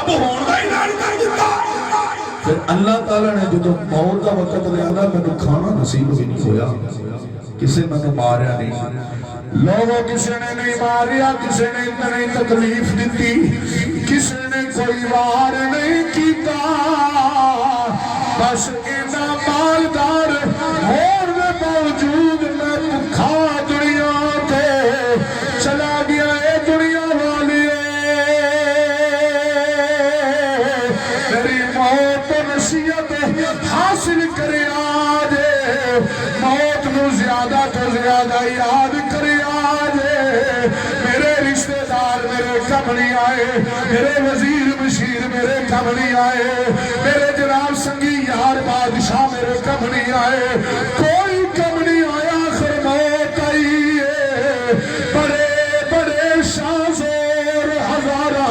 رب ہون دا اعلان کر دیتا پھر اللہ تعالیٰ نے جو موت کا وقت لیا نا میں نے کھانا نصیب بھی نہیں ہویا کسی میں نے ماریا نہیں لوگوں کسی نے نہیں ماریا کسی نے نہیں تکلیف دیتی کسی نے کوئی وار نہیں کیتا بس اینا مالدار اور میں باوجود میں بھکھا دنیا تے چلا گیا اے دنیا والی میری موت و نصیحت حاصل کرے آجے موت نو زیادہ تو زیادہ یاد کرے آجے میرے رشتہ دار میرے کم نہیں آئے میرے وزیر مشیر میرے کم نہیں آئے میرے جناب سنگی یار بادشاہ میرے کم نہیں آئے کوئی کم نہیں آیا آخر موت آئی ہے بڑے بڑے شازور ہزارہ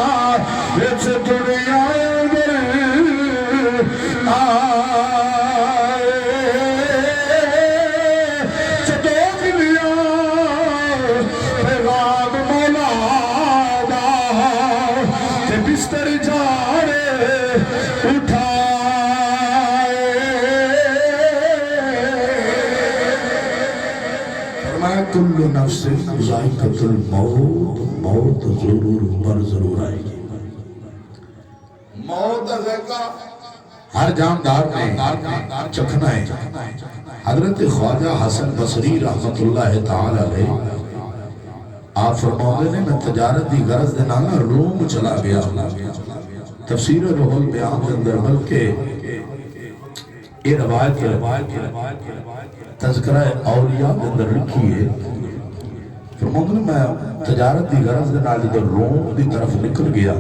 اس دنیا میں آئے چتوک لیا پیغام مولا دا کہ بستر جاڑے اٹھائے فرمایا کل نفس ذائقۃ الموت موت ضرور آئے گی موت کا ذائقہ ہر جاندار نے چکھنا ہے حضرت خواجہ حسن بصری رحمت اللہ تعالی علیہ آپ فرماؤں نے میں تجارت دی غرض دنانا روم چلا گیا تفسیر روح البیان کے اندر بلکہ یہ روایت تذکرہ اولیاء کے اندر لکھی ہے فرماؤں نے میں تجارت دی غرض دنانا روم دی طرف نکل گیا